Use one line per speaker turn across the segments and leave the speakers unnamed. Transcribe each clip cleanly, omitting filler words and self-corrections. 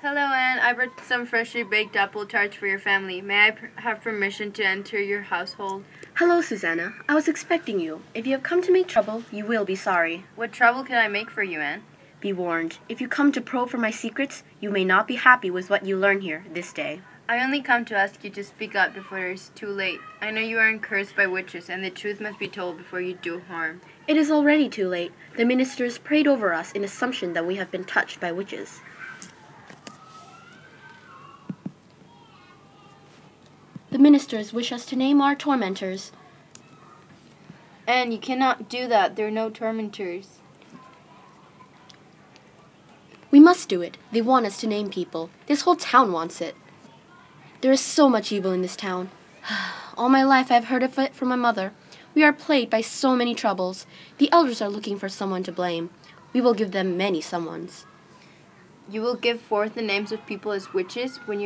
Hello, Anne. I brought some freshly baked apple tarts for your family. May I have permission to enter your household?
Hello, Susanna. I was expecting you. If you have come to make trouble, you will be sorry.
What trouble can I make for you, Anne?
Be warned. If you come to probe for my secrets, you may not be happy with what you learn here this day.
I only come to ask you to speak up before it is too late. I know you are cursed by witches, and the truth must be told before you do harm.
It is already too late. The ministers prayed over us in assumption that we have been touched by witches. The ministers wish us to name our tormentors.
Anne, you cannot do that. There are no tormentors.
We must do it. They want us to name people. This whole town wants it. There is so much evil in this town. All my life I have heard of it from my mother. We are plagued by so many troubles. The elders are looking for someone to blame. We will give them many someones.
You will give forth the names of people as witches when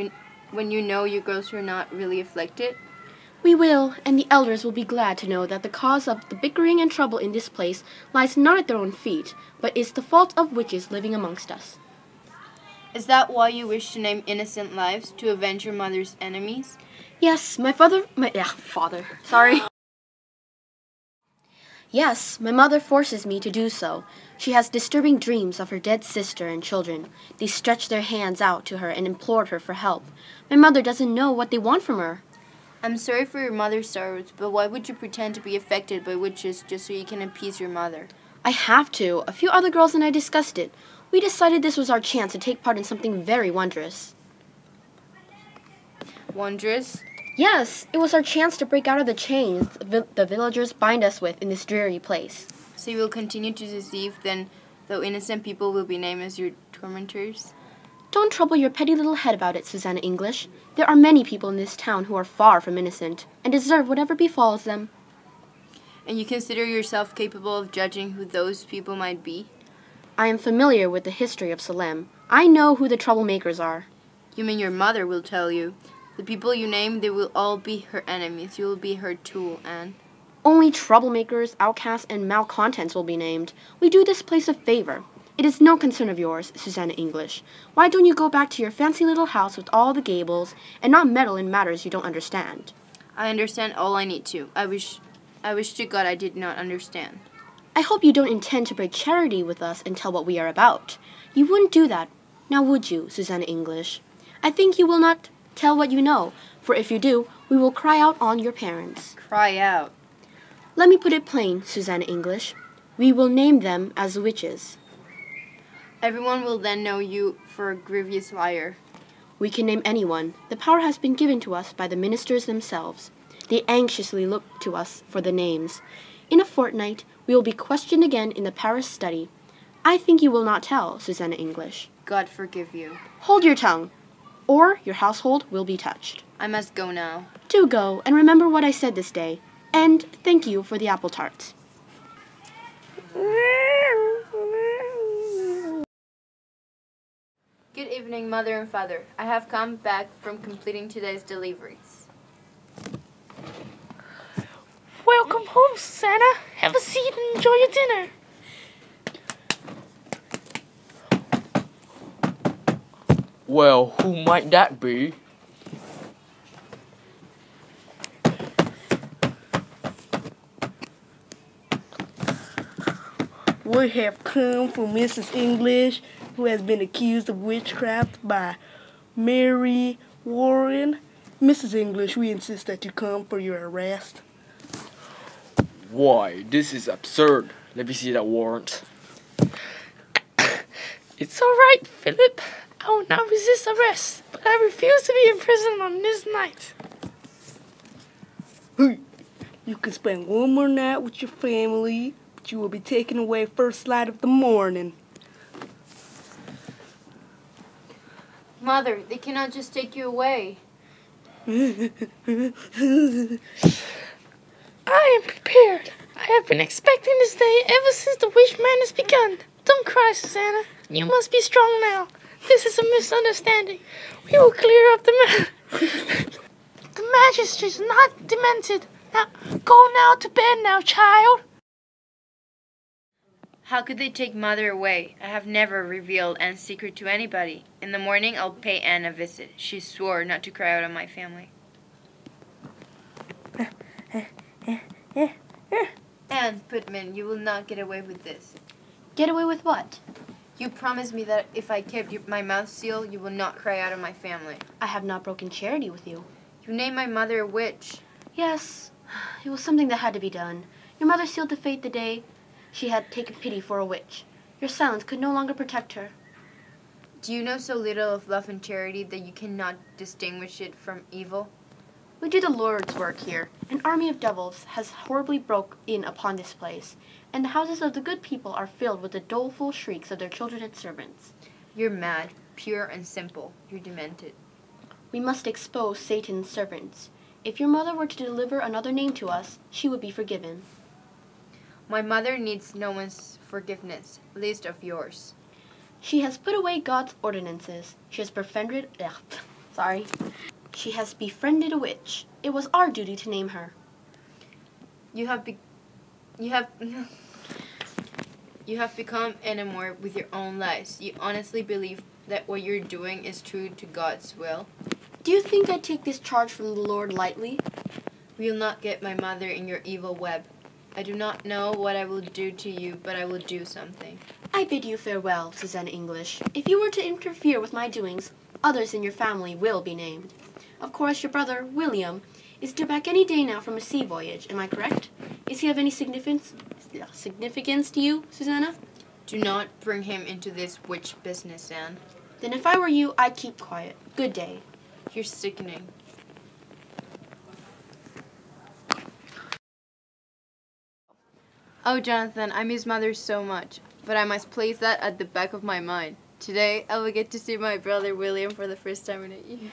you know your girls are not really afflicted?
We will, and the elders will be glad to know that the cause of the bickering and trouble in this place lies not at their own feet, but is the fault of witches living amongst us.
Is that why you wish to name innocent lives, to avenge your mother's enemies?
Yes, Yes, my mother forces me to do so. She has disturbing dreams of her dead sister and children. They stretch their hands out to her and implore her for help. My mother doesn't know what they want from her.
I'm sorry for your mother's sorrows, but why would you pretend to be affected by witches just so you can appease your mother?
I have to. A few other girls and I discussed it. We decided this was our chance to take part in something very wondrous.
Wondrous?
Yes, it was our chance to break out of the chains the villagers bind us with in this dreary place.
So you will continue to deceive, then, though innocent people will be named as your tormentors?
Don't trouble your petty little head about it, Susanna English. There are many people in this town who are far from innocent, and deserve whatever befalls them.
And you consider yourself capable of judging who those people might be?
I am familiar with the history of Salem. I know who the troublemakers are.
You mean your mother will tell you? The people you name, they will all be her enemies. You will be her tool, Anne.
Only troublemakers, outcasts, and malcontents will be named. We do this place a favor. It is no concern of yours, Susanna English. Why don't you go back to your fancy little house with all the gables, and not meddle in matters you don't understand?
I understand all I need to. I wish to God I did not understand.
I hope you don't intend to break charity with us and tell what we are about. You wouldn't do that, now would you, Susanna English? I think you will not tell what you know, for if you do, we will cry out on your parents.
Cry out?
Let me put it plain, Susanna English. We will name them as witches.
Everyone will then know you for a grievous liar.
We can name anyone. The power has been given to us by the ministers themselves. They anxiously look to us for the names. In a fortnight, we will be questioned again in the parish study. I think you will not tell, Susanna English.
God forgive you.
Hold your tongue, or your household will be touched.
I must go now.
Do go, and remember what I said this day. And thank you for the apple tarts.
Good evening, Mother and Father. I have come back from completing today's deliveries.
Welcome home, Susanna. Have a seat and enjoy your dinner.
Well, who might that be?
We have come for Mrs. English, who has been accused of witchcraft by Mary Warren. Mrs. English, we insist that you come for your arrest.
Why, this is absurd. Let me see that warrant.
It's all right, Philip. I will not resist arrest, but I refuse to be imprisoned on this night.
You can spend one more night with your family, but you will be taken away first light of the morning.
Mother, they cannot just take you away.
I am prepared. I have been expecting this day ever since the witch madness begun. Don't cry, Susanna. You must be strong now. This is a misunderstanding. We will clear up the matter. The magistrate is not demented. Now, go now to bed now, child.
How could they take Mother away? I have never revealed Anne's secret to anybody. In the morning, I'll pay Anne a visit. She swore not to cry out on my family. Anne Putman, you will not get away with this.
Get away with what?
You promised me that if I kept my mouth sealed, you will not cry out on my family.
I have not broken charity with you.
You named my mother a witch.
Yes, it was something that had to be done. Your mother sealed the fate the day she had taken pity for a witch. Your silence could no longer protect her.
Do you know so little of love and charity that you cannot distinguish it from evil?
We do the Lord's work here. An army of devils has horribly broke in upon this place, and the houses of the good people are filled with the doleful shrieks of their children and servants.
You're mad, pure and simple. You're demented.
We must expose Satan's servants. If your mother were to deliver another name to us, she would be forgiven.
My mother needs no one's forgiveness, least of yours.
She has put away God's ordinances. She has She has befriended a witch. It was our duty to name her.
You have become enamored with your own lies. You honestly believe that what you're doing is true to God's will?
Do you think I take this charge from the Lord lightly?
You'll not get my mother in your evil web. I do not know what I will do to you, but I will do something.
I bid you farewell, Susanna English. If you were to interfere with my doings, others in your family will be named. Of course, your brother, William, is due back any day now from a sea voyage. Am I correct? Is he of any significance to you, Susanna?
Do not bring him into this witch business, Anne.
Then if I were you, I'd keep quiet. Good day.
You're sickening. Oh, Jonathan, I miss Mother so much, but I must place that at the back of my mind. Today, I will get to see my brother William for the first time in a year.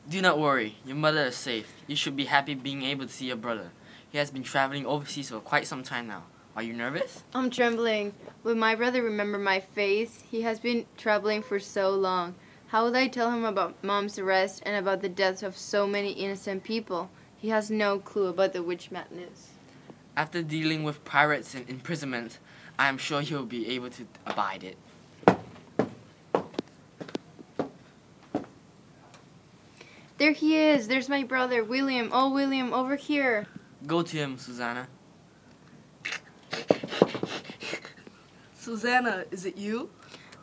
Do not worry, your mother is safe. You should be happy being able to see your brother. He has been traveling overseas for quite some time now. Are you nervous?
I'm trembling. Will my brother remember my face? He has been traveling for so long. How will I tell him about Mom's arrest and about the deaths of so many innocent people? He has no clue about the witch madness.
After dealing with pirates and imprisonment, I am sure he'll be able to abide it.
There he is. There's my brother, William. Oh, William, over here.
Go to him, Susanna.
Susanna, is it you?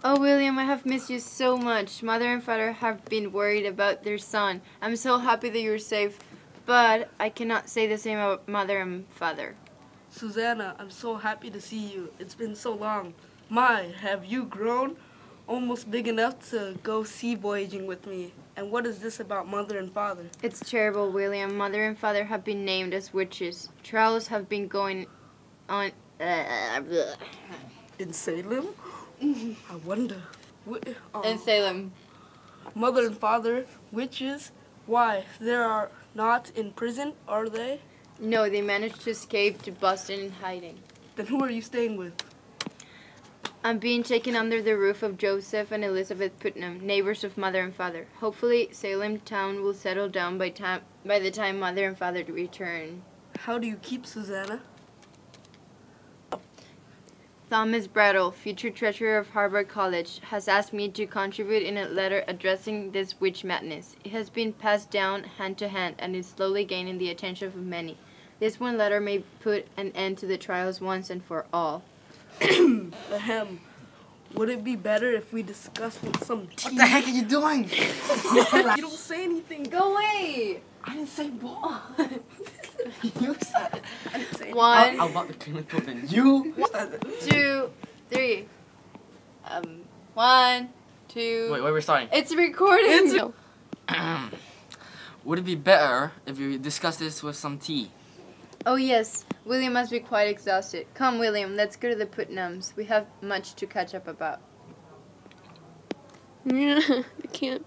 Oh, William, I have missed you so much. Mother and Father have been worried about their son. I'm so happy that you're safe, but I cannot say the same about Mother and Father.
Susanna, I'm so happy to see you. It's been so long. My, have you grown? Almost big enough to go sea voyaging with me. And what is this about Mother and Father?
It's terrible, William. Mother and Father have been named as witches. Trials have been going on.
In Salem? I wonder.
In Salem.
Mother and Father, witches? Why, they are not in prison, are they?
No, they managed to escape to Boston in hiding.
Then who are you staying with?
I'm being taken under the roof of Joseph and Elizabeth Putnam, neighbors of Mother and Father. Hopefully, Salem town will settle down by the time Mother and Father return.
How do you keep Susanna?
Thomas Brattle, future treasurer of Harvard College, has asked me to contribute in a letter addressing this witch madness. It has been passed down hand to hand and is slowly gaining the attention of many. This one letter may put an end to the trials once and for all.
Ahem. Would it be better if we discussed with some tea?
What the heck are you doing?
You don't say anything.
Go away!
I didn't say ball. You said it. I didn't say
One.
I'm about to clean the poop and you.
2, 3. 1, 2.
Wait, we're starting.
It's recording.
Would it be better if we discuss this with some tea?
Oh yes, William must be quite exhausted. Come, William, let's go to the Putnams. We have much to catch up about.
I can't.